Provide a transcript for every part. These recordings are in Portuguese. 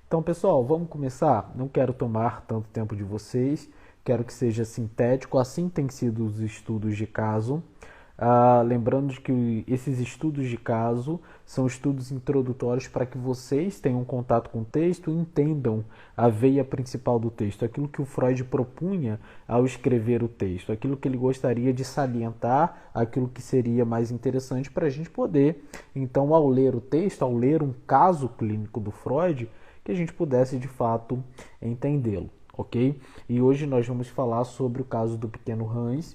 Então, pessoal, vamos começar? Não quero tomar tanto tempo de vocês, quero que seja sintético, assim tem sido os estudos de caso. Lembrando de que esses estudos de caso são estudos introdutórios para que vocês tenham contato com o texto e entendam a veia principal do texto, aquilo que o Freud propunha ao escrever o texto, aquilo que ele gostaria de salientar, aquilo que seria mais interessante para a gente poder, então, ao ler o texto, ao ler um caso clínico do Freud, que a gente pudesse de fato entendê-lo, ok? E hoje nós vamos falar sobre o caso do pequeno Hans.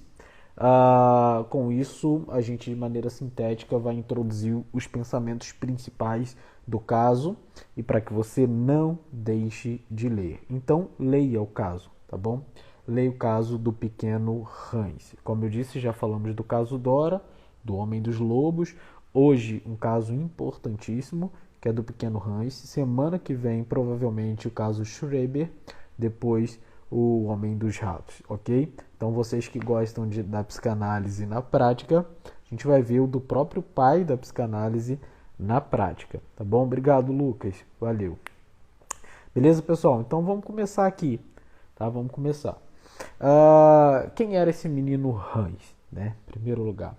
Com isso, a gente de maneira sintética vai introduzir os pensamentos principais do caso e para que você não deixe de ler. Então, leia o caso, tá bom? Leia o caso do pequeno Hans. Como eu disse, já falamos do caso Dora, do Homem dos Lobos. Hoje, um caso importantíssimo, que é do pequeno Hans. Semana que vem, provavelmente, o caso Schreber. Depois, o Homem dos Ratos, ok? Então, vocês que gostam da psicanálise na prática, a gente vai ver o do próprio pai da psicanálise na prática, tá bom? Obrigado, Lucas. Valeu. Beleza, pessoal? Então, vamos começar aqui, tá? Vamos começar. Quem era esse menino Hans, né? Em primeiro lugar.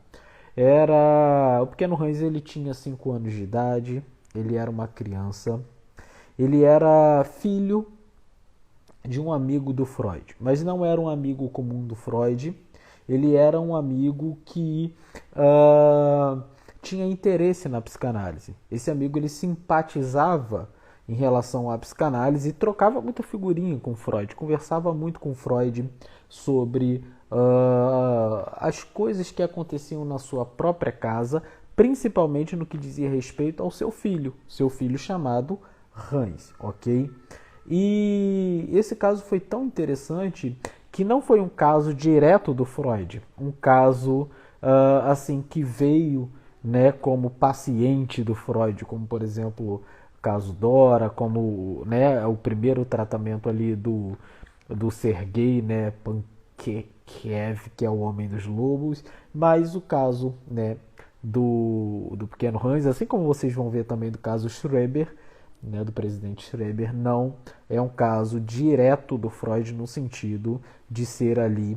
O pequeno Hans, ele tinha 5 anos de idade, ele era uma criança, ele era filho de um amigo do Freud, mas não era um amigo comum do Freud, ele era um amigo que tinha interesse na psicanálise. Esse amigo ele simpatizava em relação à psicanálise e trocava muita figurinha com Freud, conversava muito com Freud sobre as coisas que aconteciam na sua própria casa, principalmente no que dizia respeito ao seu filho chamado Hans, ok? E esse caso foi tão interessante que não foi um caso direto do Freud, um caso assim que veio, né, como paciente do Freud, como por exemplo o caso Dora, como, né, o primeiro tratamento ali do Sergei, né, Pankiev, que é o Homem dos Lobos, mas o caso, né, do pequeno Hans, assim como vocês vão ver também do caso Schreber, né, do presidente Schreber, não é um caso direto do Freud no sentido de ser ali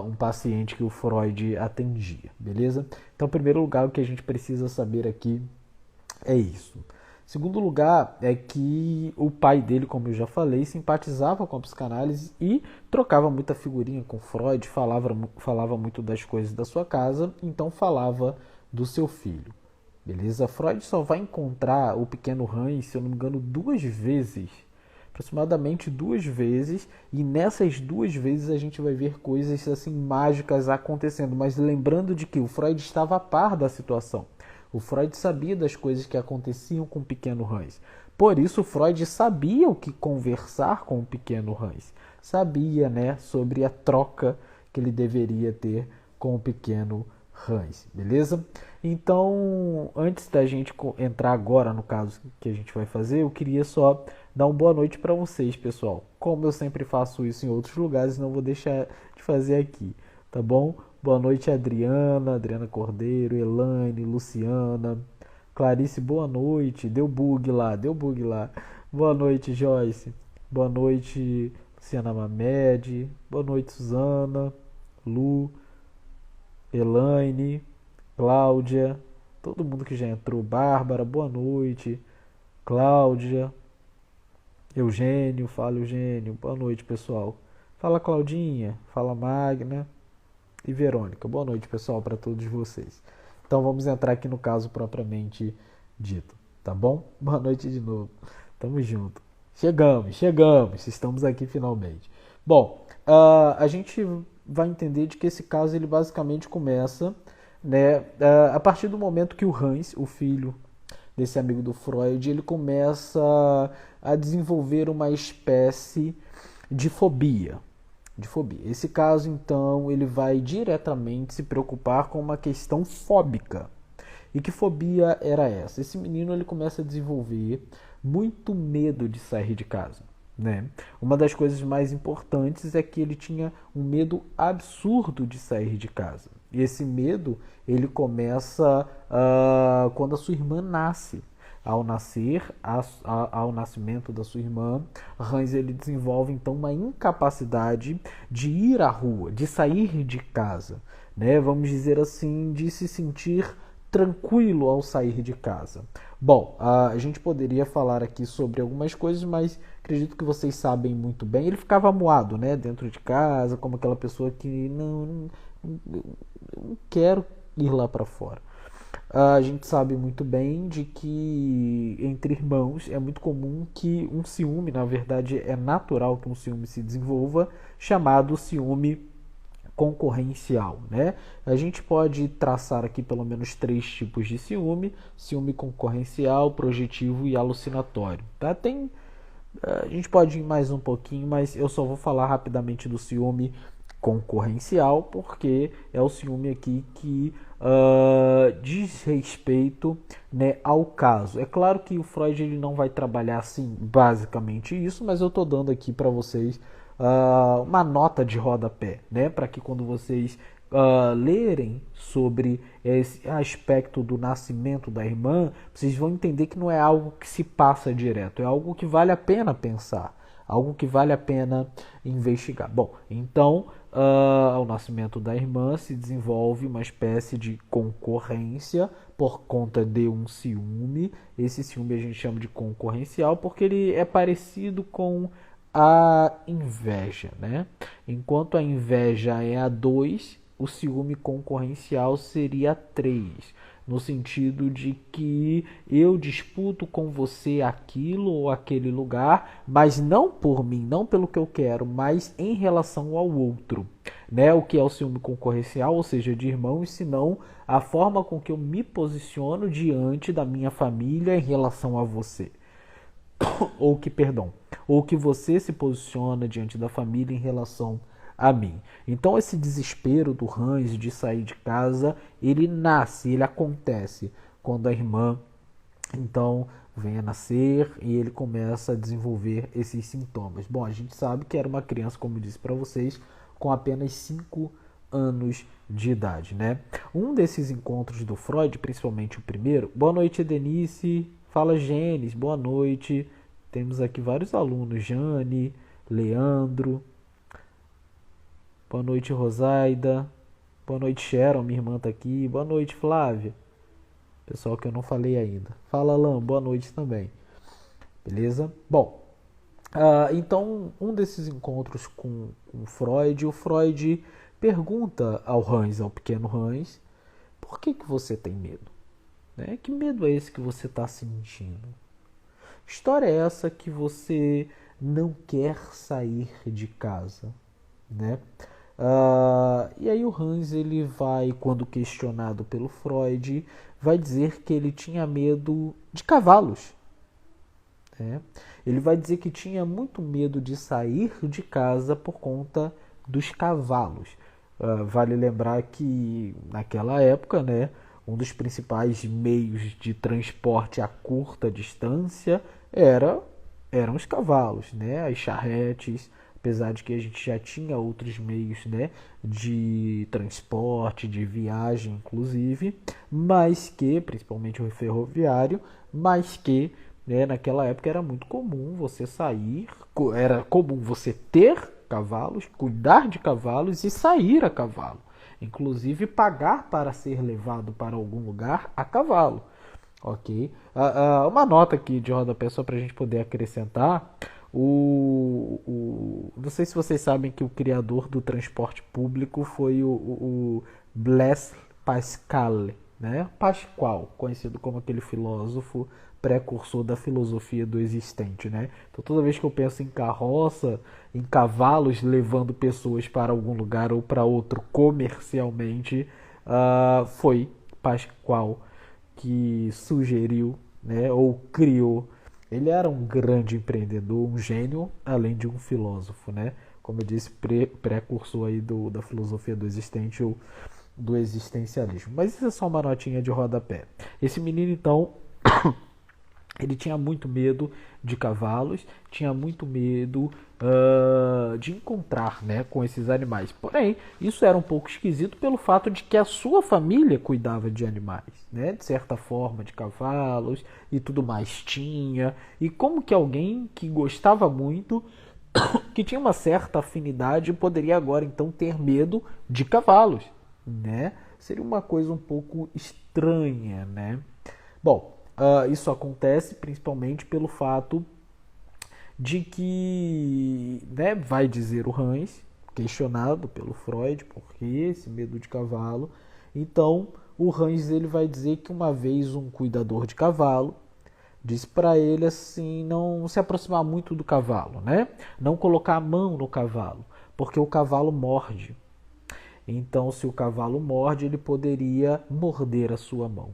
um paciente que o Freud atendia, beleza? Então, em primeiro lugar, o que a gente precisa saber aqui é isso. Segundo lugar, é que o pai dele, como eu já falei, simpatizava com a psicanálise e trocava muita figurinha com Freud, falava muito das coisas da sua casa, então falava do seu filho. Beleza? Freud só vai encontrar o pequeno Hans, se eu não me engano, 2 vezes. Aproximadamente 2 vezes. E nessas 2 vezes a gente vai ver coisas assim mágicas acontecendo. Mas lembrando de que o Freud estava a par da situação. O Freud sabia das coisas que aconteciam com o pequeno Hans. Por isso, o Freud sabia o que conversar com o pequeno Hans. Sabia, né, sobre a troca que ele deveria ter com o pequeno Hans, beleza? Então, antes da gente entrar agora no caso que a gente vai fazer, eu queria só dar uma boa noite para vocês, pessoal. Como eu sempre faço isso em outros lugares, não vou deixar de fazer aqui, tá bom? Boa noite, Adriana Cordeiro, Elaine, Luciana, Clarice, boa noite. Deu bug lá. Boa noite, Joyce. Boa noite, Luciana Mamed. Boa noite, Suzana, Lu, Elaine, Cláudia, todo mundo que já entrou, Bárbara, boa noite, Cláudia, Eugênio, fala Eugênio, boa noite pessoal, fala Claudinha, fala Magna e Verônica, boa noite pessoal para todos vocês. Então vamos entrar aqui no caso propriamente dito, tá bom? Boa noite de novo, tamo junto. Chegamos, estamos aqui finalmente. Bom, a gente vai entender de que esse caso ele basicamente começa, né, a partir do momento que o Hans, o filho desse amigo do Freud, ele começa a desenvolver uma espécie de fobia. Esse caso, então, ele vai diretamente se preocupar com uma questão fóbica. E que fobia era essa? Esse menino ele começa a desenvolver muito medo de sair de casa, né? Uma das coisas mais importantes é que ele tinha um medo absurdo de sair de casa. E esse medo ele começa quando a sua irmã nasce. ao nascer, ao nascimento da sua irmã, Hans ele desenvolve então uma incapacidade de ir à rua, de sair de casa, né? Vamos dizer assim, de se sentir tranquilo ao sair de casa. Bom, a gente poderia falar aqui sobre algumas coisas, mas acredito que vocês sabem muito bem. Ele ficava amuado, né, dentro de casa, como aquela pessoa que não quero ir lá para fora. A gente sabe muito bem de que entre irmãos é muito comum que um ciúme, na verdade é natural que um ciúme se desenvolva, chamado ciúme concorrencial, né? A gente pode traçar aqui pelo menos 3 tipos de ciúme: ciúme concorrencial, projetivo e alucinatório, tá? A gente pode ir mais um pouquinho, mas eu só vou falar rapidamente do ciúme concorrencial, porque é o ciúme aqui que diz respeito, né, ao caso. É claro que o Freud ele não vai trabalhar assim basicamente isso, mas eu estou dando aqui para vocês uma nota de rodapé, né, para que quando vocês lerem sobre esse aspecto do nascimento da irmã, vocês vão entender que não é algo que se passa direto, é algo que vale a pena pensar, algo que vale a pena investigar. Bom, então, ao nascimento da irmã se desenvolve uma espécie de concorrência por conta de um ciúme. Esse ciúme a gente chama de concorrencial porque ele é parecido com a inveja, né? Enquanto a inveja é a 2, o ciúme concorrencial seria 3, no sentido de que eu disputo com você aquilo ou aquele lugar, mas não por mim, não pelo que eu quero, mas em relação ao outro, né? O que é o ciúme concorrencial, ou seja, de irmãos, senão a forma com que eu me posiciono diante da minha família em relação a você. Ou que você se posiciona diante da família em relação a mim. Então esse desespero do Hans de sair de casa, ele nasce, ele acontece quando a irmã então vem a nascer e ele começa a desenvolver esses sintomas. Bom, a gente sabe que era uma criança, como eu disse para vocês, com apenas 5 anos de idade, né? Um desses encontros do Freud, principalmente o primeiro. Boa noite, Denise. Fala, Gênesis. Boa noite. Temos aqui vários alunos. Jane, Leandro. Boa noite, Rosaida. Boa noite, Sharon. Minha irmã tá aqui. Boa noite, Flávia. Pessoal que eu não falei ainda. Fala, Alan. Boa noite também. Beleza? Bom, então um desses encontros com Freud, o Freud pergunta ao Hans, ao pequeno Hans, por que você tem medo? Né? Que medo é esse que você está sentindo? Que história é essa que você não quer sair de casa? Né? E aí o Hans, ele vai, quando questionado pelo Freud, vai dizer que ele tinha medo de cavalos. Né? Ele vai dizer que tinha muito medo de sair de casa por conta dos cavalos. Vale lembrar que naquela época, né, um dos principais meios de transporte a curta distância eram os cavalos, né, as charretes, apesar de que a gente já tinha outros meios, né, de transporte, de viagem inclusive, mas que, principalmente o ferroviário, mas que, né, naquela época era muito comum você sair, era comum você ter cavalos, cuidar de cavalos e sair a cavalo. Inclusive pagar para ser levado para algum lugar a cavalo. Ok? Uma nota aqui de rodapé só para a gente poder acrescentar. Não sei se vocês sabem que o criador do transporte público foi o Blaise Pascal, né? Pascal, conhecido como aquele filósofo precursor da filosofia do existente, né? Então toda vez que eu penso em carroça, em cavalos levando pessoas para algum lugar ou para outro comercialmente, foi Pascal que sugeriu, né, ou criou. Ele era um grande empreendedor, um gênio, além de um filósofo, né? Como eu disse, precursor aí da filosofia do existente ou do existencialismo. Mas isso é só uma notinha de rodapé. Esse menino, então, Ele tinha muito medo de cavalos, tinha muito medo de encontrar, né, com esses animais. Porém, isso era um pouco esquisito pelo fato de que a sua família cuidava de animais, né, de certa forma, de cavalos e tudo mais tinha. E como que alguém que gostava muito, que tinha uma certa afinidade, poderia agora então ter medo de cavalos, né? Seria uma coisa um pouco estranha, né? Bom, isso acontece principalmente pelo fato de que, né, vai dizer o Hans, questionado pelo Freud, por que esse medo de cavalo? Então, o Hans ele vai dizer que uma vez um cuidador de cavalo disse para ele assim, não se aproximar muito do cavalo, né? Não colocar a mão no cavalo, porque o cavalo morde. Então, se o cavalo morde, ele poderia morder a sua mão.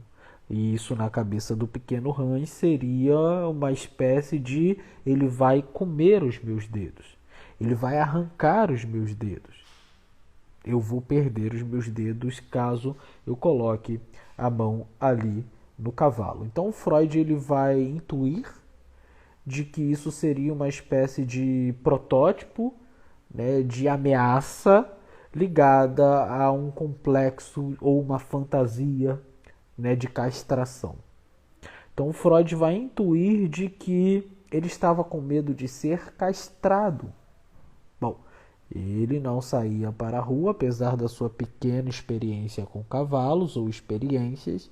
E isso na cabeça do pequeno Hans seria uma espécie de ele vai comer os meus dedos. Ele vai arrancar os meus dedos. Eu vou perder os meus dedos caso eu coloque a mão ali no cavalo. Então Freud ele vai intuir de que isso seria uma espécie de protótipo, né, de ameaça ligada a um complexo ou uma fantasia, né, de castração. Então Freud vai intuir de que ele estava com medo de ser castrado. Bom, ele não saía para a rua, apesar da sua pequena experiência com cavalos ou experiências,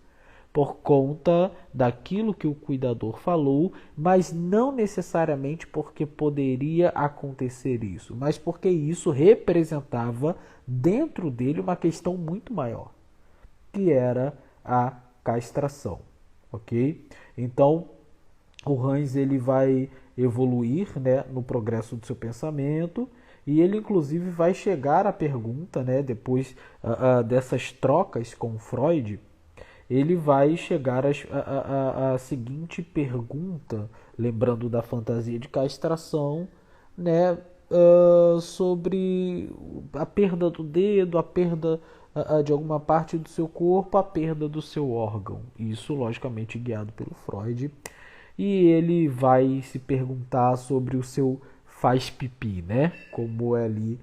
por conta daquilo que o cuidador falou, mas não necessariamente porque poderia acontecer isso, mas porque isso representava dentro dele uma questão muito maior, que era a castração, ok? Então, o Hans ele vai evoluir, né, no progresso do seu pensamento e ele inclusive vai chegar à pergunta, né, depois dessas trocas com Freud, ele vai chegar à seguinte pergunta, lembrando da fantasia de castração, né, sobre a perda do dedo, a perda de alguma parte do seu corpo, a perda do seu órgão. Isso, logicamente, guiado pelo Freud. E ele vai se perguntar sobre o seu faz pipi, né? Como ali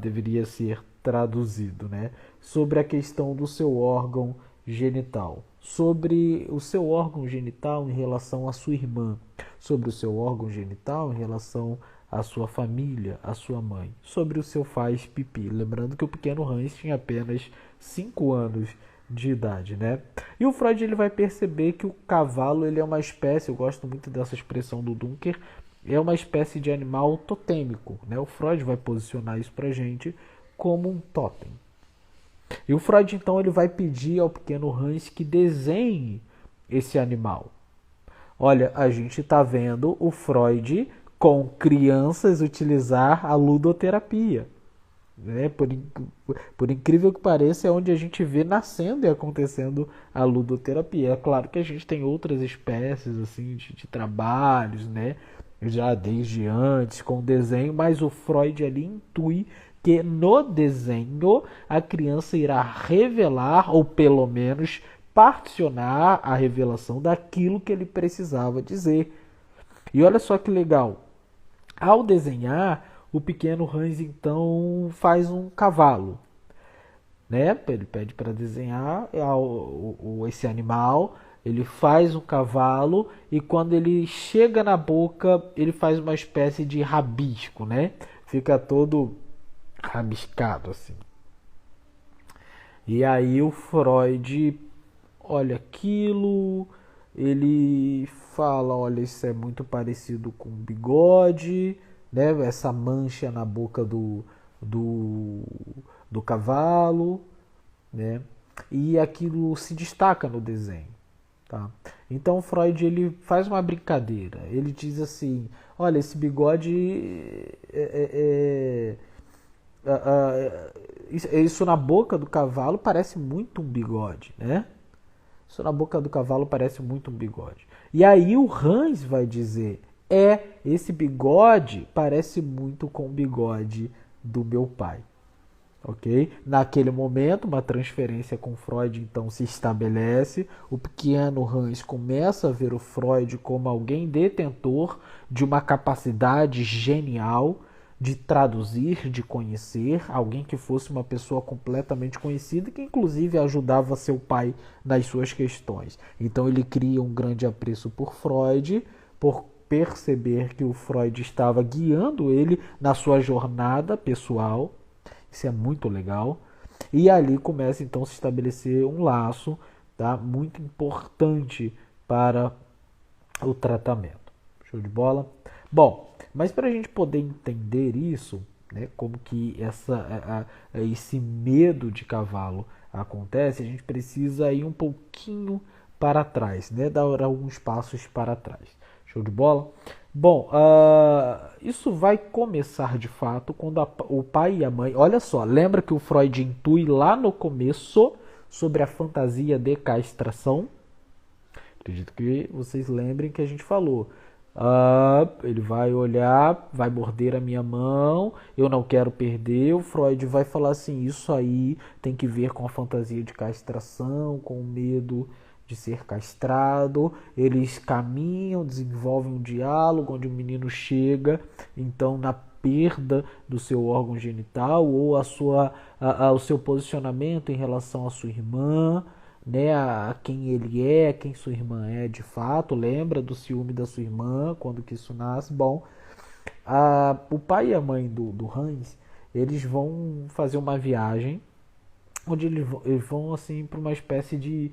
deveria ser traduzido, né? Sobre a questão do seu órgão genital, sobre o seu órgão genital em relação à sua irmã, sobre o seu órgão genital em relação à sua família, à sua mãe, sobre o seu faz pipi. Lembrando que o pequeno Hans tinha apenas 5 anos de idade, né? E o Freud ele vai perceber que o cavalo ele é uma espécie, eu gosto muito dessa expressão do Dunker, é uma espécie de animal totêmico, né? O Freud vai posicionar isso pra gente como um totem. E o Freud então ele vai pedir ao pequeno Hans que desenhe esse animal. Olha, a gente está vendo o Freud com crianças utilizar a ludoterapia. Né? Por incrível que pareça, é onde a gente vê nascendo e acontecendo a ludoterapia. É claro que a gente tem outras espécies assim de trabalhos, né? Já desde antes com o desenho, mas o Freud ali intui que no desenho a criança irá revelar, ou pelo menos particionar a revelação daquilo que ele precisava dizer. E olha só que legal, ao desenhar, o pequeno Hans então faz um cavalo, né? Ele pede para desenhar esse animal, ele faz um cavalo e quando ele chega na boca, ele faz uma espécie de rabisco, né? Fica todo rabiscado assim. E aí o Freud olha aquilo, ele fala, olha, isso é muito parecido com um bigode, né? Essa mancha na boca do cavalo, né? E aquilo se destaca no desenho, tá? Então Freud ele faz uma brincadeira, ele diz assim, olha, esse bigode isso na boca do cavalo parece muito um bigode, né? Isso na boca do cavalo parece muito um bigode. E aí o Hans vai dizer, esse bigode parece muito com o bigode do meu pai. ok? Naquele momento, uma transferência com Freud então se estabelece. O pequeno Hans começa a ver o Freud como alguém detentor de uma capacidade genial de traduzir, de conhecer, alguém que fosse uma pessoa completamente conhecida, que inclusive ajudava seu pai nas suas questões. Então ele cria um grande apreço por Freud, por perceber que o Freud estava guiando ele na sua jornada pessoal. Isso é muito legal. E ali começa então a se estabelecer um laço, tá, muito importante para o tratamento. Show de bola? Bom, mas para a gente poder entender isso, né, como que esse medo de cavalo acontece, a gente precisa ir um pouquinho para trás, né, dar alguns passos para trás. Show de bola? Bom, isso vai começar de fato quando o pai e a mãe. Olha só, lembra que o Freud intui lá no começo sobre a fantasia de castração? Acredito que vocês lembrem que a gente falou. Ele vai olhar, vai morder a minha mão, eu não quero perder. O Freud vai falar assim: isso aí tem que ver com a fantasia de castração, com o medo de ser castrado. Eles caminham, desenvolvem um diálogo onde o menino chega, então, na perda do seu órgão genital ou o seu posicionamento em relação à sua irmã, né, a quem ele é, quem sua irmã é de fato. Lembra do ciúme da sua irmã quando que isso nasce? Bom, o pai e a mãe do Hans, eles vão fazer uma viagem onde eles vão assim para uma espécie de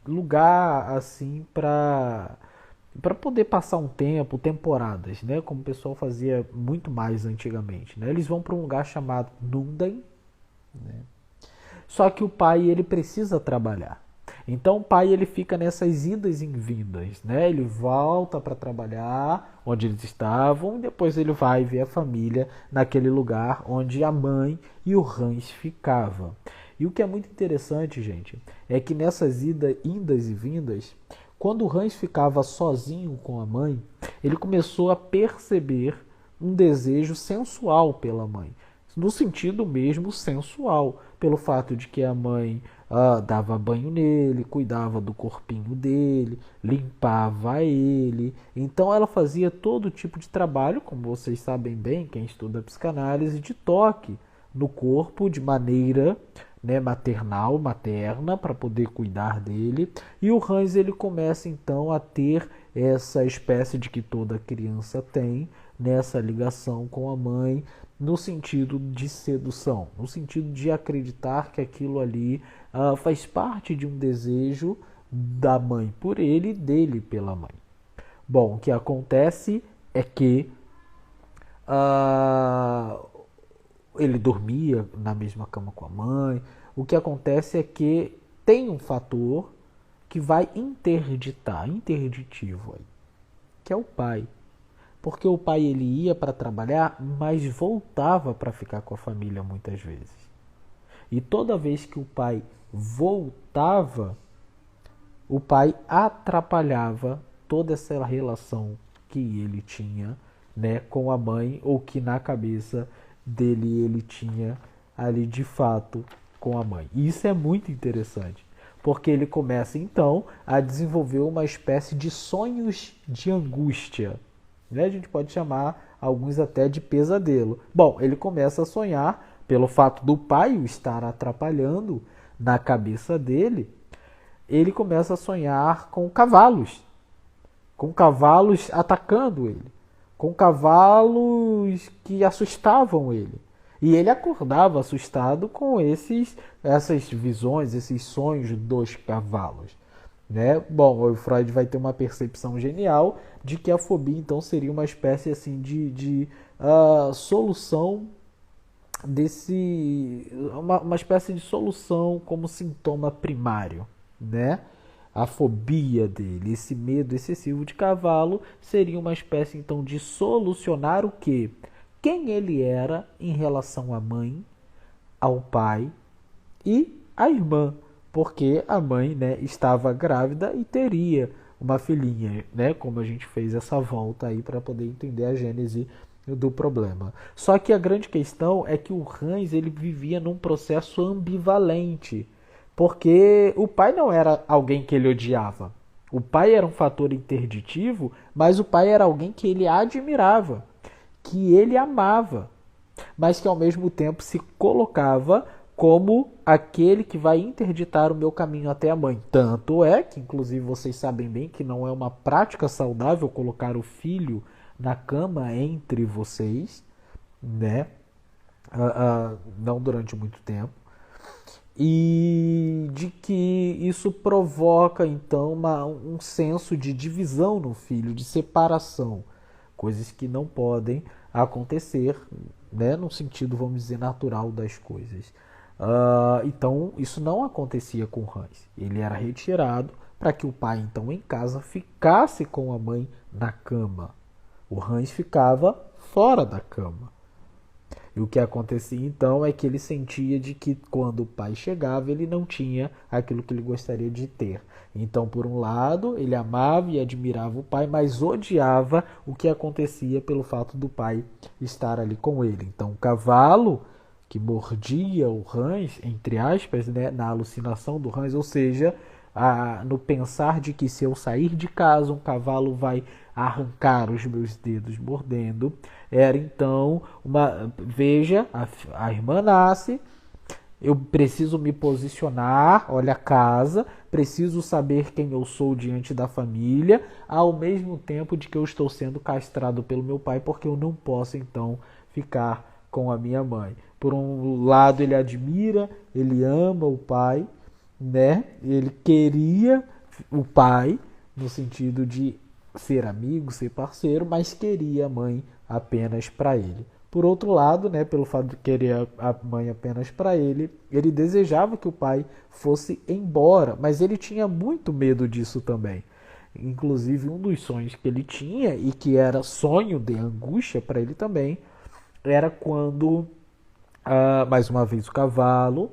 lugar assim para poder passar um tempo, temporadas, né, como o pessoal fazia muito mais antigamente, né? Eles vão para um lugar chamado Nunden, né? Só que o pai, ele precisa trabalhar. Então o pai, ele fica nessas idas e vindas, né? Ele volta para trabalhar onde eles estavam e depois ele vai ver a família naquele lugar onde a mãe e o Hans ficavam. E o que é muito interessante, gente, é que nessas idas e vindas, quando o Hans ficava sozinho com a mãe, ele começou a perceber um desejo sensual pela mãe, no sentido mesmo sensual, pelo fato de que a mãe dava banho nele, cuidava do corpinho dele, limpava ele. Então ela fazia todo tipo de trabalho, como vocês sabem bem, quem estuda psicanálise, de toque no corpo de maneira, né, maternal, materna, para poder cuidar dele. E o Hans, ele começa então a ter essa espécie de que toda criança tem, nessa ligação com a mãe, no sentido de sedução, no sentido de acreditar que aquilo ali faz parte de um desejo da mãe por ele e dele pela mãe. Bom, o que acontece é que ele dormia na mesma cama com a mãe. O que acontece é que tem um fator que vai interditivo aí, que é o pai. Porque o pai, ele ia para trabalhar, mas voltava para ficar com a família muitas vezes. E toda vez que o pai voltava, o pai atrapalhava toda essa relação que ele tinha, né, com a mãe, ou que na cabeça dele ele tinha ali de fato com a mãe. E isso é muito interessante, porque ele começa então a desenvolver uma espécie de sonhos de angústia. A gente pode chamar alguns até de pesadelo. Bom, ele começa a sonhar, pelo fato do pai o estar atrapalhando na cabeça dele, ele começa a sonhar com cavalos atacando ele, com cavalos que assustavam ele. E ele acordava assustado com essas visões, esses sonhos dos cavalos. Né? Bom, o Freud vai ter uma percepção genial de que a fobia então seria uma espécie assim de solução uma espécie de solução como sintoma primário, né? A fobia dele, esse medo excessivo de cavalo, seria uma espécie então de solucionar o quê? Quem ele era em relação à mãe, ao pai e à irmã, porque a mãe, né, estava grávida e teria uma filhinha, né, como a gente fez essa volta aí para poder entender a gênese do problema. Só que a grande questão é que o Hans ele vivia num processo ambivalente, porque o pai não era alguém que ele odiava. O pai era um fator interditivo, mas o pai era alguém que ele admirava, que ele amava, mas que ao mesmo tempo se colocava como aquele que vai interditar o meu caminho até a mãe. Tanto é que, inclusive, vocês sabem bem que não é uma prática saudável colocar o filho na cama entre vocês, né? Não durante muito tempo. E de que isso provoca, então, um senso de divisão no filho, de separação. Coisas que não podem acontecer, né, no sentido, vamos dizer, natural das coisas. Então, isso não acontecia com Hans. Ele era retirado para que o pai, então, em casa, ficasse com a mãe na cama. O Hans ficava fora da cama. E o que acontecia então é que ele sentia de que quando o pai chegava ele não tinha aquilo que ele gostaria de ter. Então, por um lado, ele amava e admirava o pai, mas odiava o que acontecia pelo fato do pai estar ali com ele. Então, o cavalo que mordia o Hans, entre aspas, né, na alucinação do Hans, ou seja, no pensar de que se eu sair de casa, um cavalo vai arrancar os meus dedos mordendo, era então veja, a irmã nasce, eu preciso me posicionar, olha a casa, preciso saber quem eu sou diante da família, ao mesmo tempo de que eu estou sendo castrado pelo meu pai, porque eu não posso então ficar com a minha mãe. Por um lado ele admira, ele ama o pai, né? Ele queria o pai no sentido de ser amigo, ser parceiro, mas queria a mãe apenas para ele. Por outro lado, né, pelo fato de querer a mãe apenas para ele, ele desejava que o pai fosse embora, mas ele tinha muito medo disso também. Inclusive, um dos sonhos que ele tinha, e que era sonho de angústia para ele também, era quando, mais uma vez, o cavalo,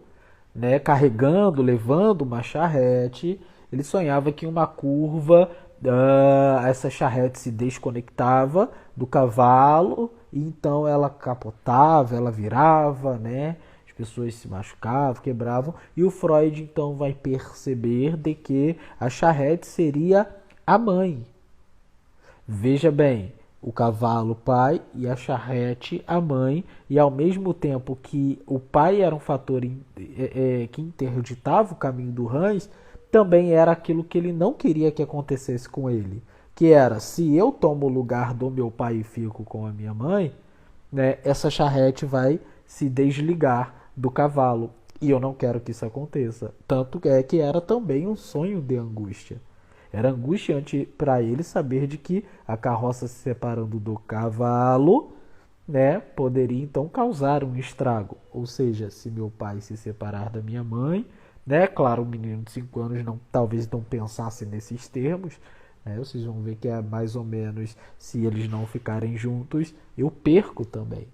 né, carregando, levando uma charrete, ele sonhava que uma curva, essa charrete se desconectava do cavalo e então ela capotava, ela virava, né? As pessoas se machucavam, quebravam e o Freud então vai perceber de que a charrete seria a mãe. Veja bem, o cavalo pai e a charrete a mãe, e ao mesmo tempo que o pai era um fator que interditava o caminho do Hans, também era aquilo que ele não queria que acontecesse com ele, que era, se eu tomo o lugar do meu pai e fico com a minha mãe, né, essa charrete vai se desligar do cavalo, e eu não quero que isso aconteça. Tanto é que era também um sonho de angústia. Era angustiante para ele saber de que a carroça se separando do cavalo, né, poderia então causar um estrago. Ou seja, se meu pai se separar da minha mãe, né, claro, um menino de 5 anos talvez não pensasse nesses termos, né, vocês vão ver que é mais ou menos, se eles não ficarem juntos, eu perco também.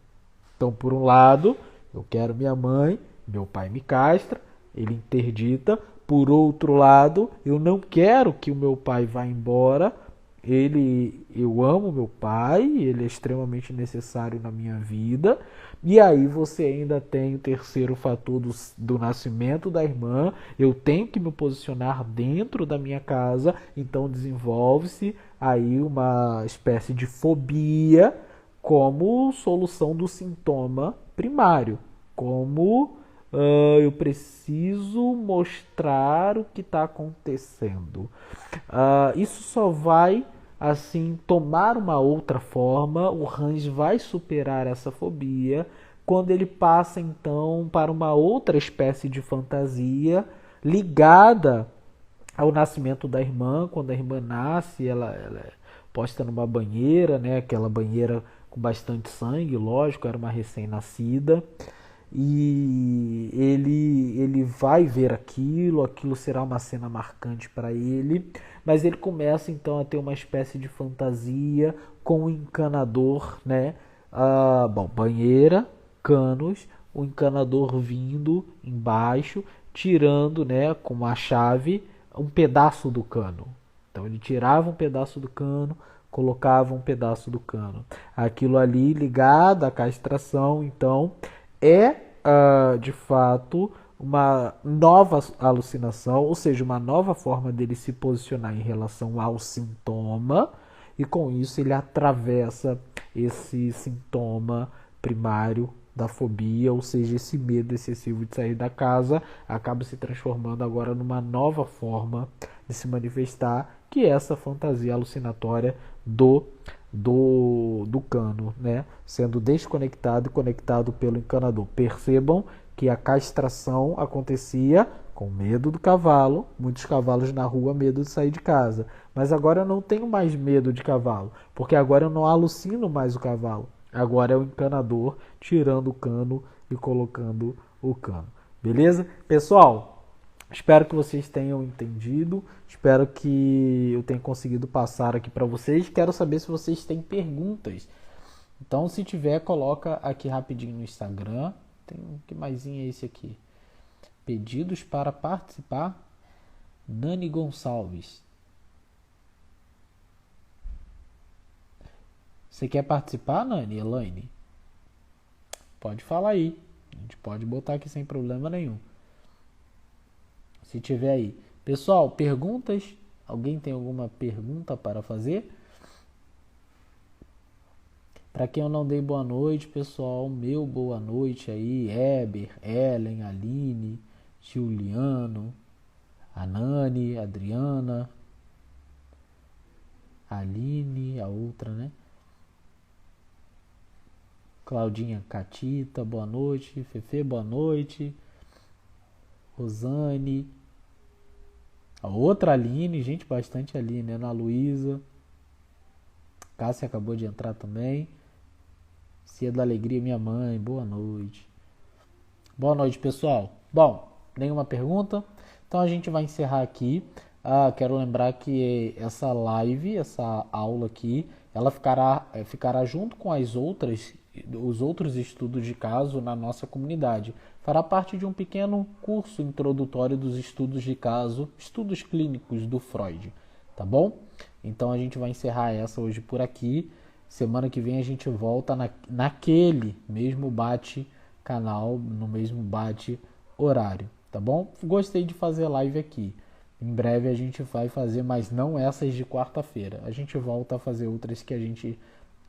Então, por um lado, eu quero minha mãe, meu pai me castra, ele interdita. Por outro lado, eu não quero que o meu pai vá embora. Eu amo meu pai, ele é extremamente necessário na minha vida. E aí você ainda tem o terceiro fator do nascimento da irmã. Eu tenho que me posicionar dentro da minha casa. Então desenvolve-se aí uma espécie de fobia como solução do sintoma primário. Como eu preciso mostrar o que está acontecendo. Isso só vai assim tomar uma outra forma. O Hans vai superar essa fobia quando ele passa então para uma outra espécie de fantasia ligada ao nascimento da irmã. Quando a irmã nasce, ela é posta numa banheira, né? Aquela banheira com bastante sangue, lógico, era uma recém-nascida. E ele vai ver aquilo será uma cena marcante para ele, mas ele começa então a ter uma espécie de fantasia com o encanador, né? Bom, banheira, canos, o encanador vindo embaixo, tirando, né, com uma chave um pedaço do cano. Então ele tirava um pedaço do cano, colocava um pedaço do cano. Aquilo ali ligado à castração, então, é de fato uma nova alucinação, ou seja, uma nova forma dele se posicionar em relação ao sintoma, e com isso ele atravessa esse sintoma primário da fobia, ou seja, esse medo excessivo de sair da casa, acaba se transformando agora numa nova forma de se manifestar, que é essa fantasia alucinatória do cano, né? Sendo desconectado e conectado pelo encanador. Percebam que a castração acontecia com medo do cavalo, muitos cavalos na rua, medo de sair de casa. Mas agora eu não tenho mais medo de cavalo, porque agora eu não alucino mais o cavalo. Agora é o encanador tirando o cano e colocando o cano. Beleza? Pessoal, espero que vocês tenham entendido. Espero que eu tenha conseguido passar aqui para vocês. Quero saber se vocês têm perguntas. Então, se tiver, coloca aqui rapidinho no Instagram. Tem que maisinho é esse aqui? Pedidos para participar. Nani Gonçalves. Você quer participar, Nani? Elaine? Pode falar aí. A gente pode botar aqui sem problema nenhum. Se tiver aí. Pessoal, perguntas? Alguém tem alguma pergunta para fazer? Para quem eu não dei boa noite, pessoal, meu boa noite aí. Eber, Ellen, Aline, Juliano, a Nani, Adriana, Aline, a outra, né? Claudinha Catita, boa noite. Fefe, boa noite. Rosane. A outra Aline, gente, bastante Aline. Ana Luísa. Cássia acabou de entrar também. Cia da Alegria, minha mãe, boa noite. Boa noite, pessoal. Bom, nenhuma pergunta? Então a gente vai encerrar aqui. Quero lembrar que essa live, essa aula aqui, ela ficará junto com os outros estudos de caso na nossa comunidade. Fará parte de um pequeno curso introdutório dos estudos de caso, estudos clínicos do Freud, tá bom? Então a gente vai encerrar essa hoje por aqui. Semana que vem a gente volta naquele mesmo bate-canal, no mesmo bate-horário, tá bom? Gostei de fazer live aqui. Em breve a gente vai fazer, mas não essas de quarta-feira. A gente volta a fazer outras que a gente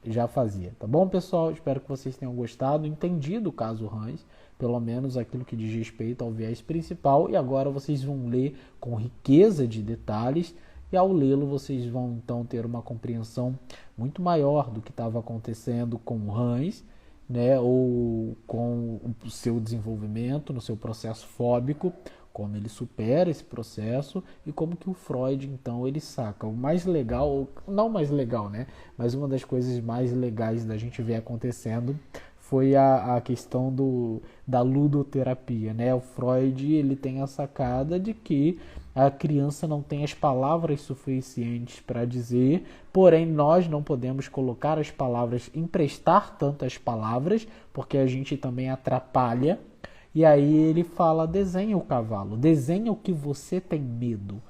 já fazia, tá bom, pessoal? Espero que vocês tenham gostado, entendido o caso Hans, pelo menos aquilo que diz respeito ao viés principal, e agora vocês vão ler com riqueza de detalhes, e ao lê-lo vocês vão então ter uma compreensão muito maior do que estava acontecendo com o Hans, né, ou com o seu desenvolvimento no seu processo fóbico, como ele supera esse processo e como que o Freud, então, ele saca. O mais legal, ou não mais legal, né? Mas uma das coisas mais legais da gente ver acontecendo foi a questão da ludoterapia, né? O Freud, ele tem a sacada de que a criança não tem as palavras suficientes para dizer, porém nós não podemos colocar as palavras, emprestar tantas palavras, porque a gente também atrapalha. E aí ele fala, desenha o cavalo, desenha o que você tem medo.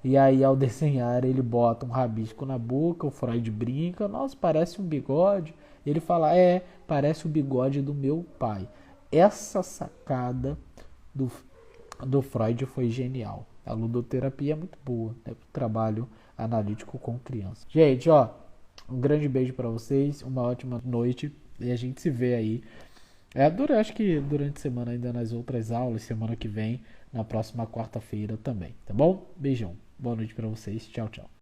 E aí ao desenhar ele bota um rabisco na boca, o Freud brinca, nossa, parece um bigode. Ele fala, parece o bigode do meu pai. Essa sacada do Freud foi genial. A ludoterapia é muito boa, né, para o trabalho analítico com criança. Gente, um grande beijo para vocês, uma ótima noite e a gente se vê aí. Acho que durante a semana ainda nas outras aulas, semana que vem, na próxima quarta-feira também, tá bom? Beijão, boa noite pra vocês, tchau, tchau.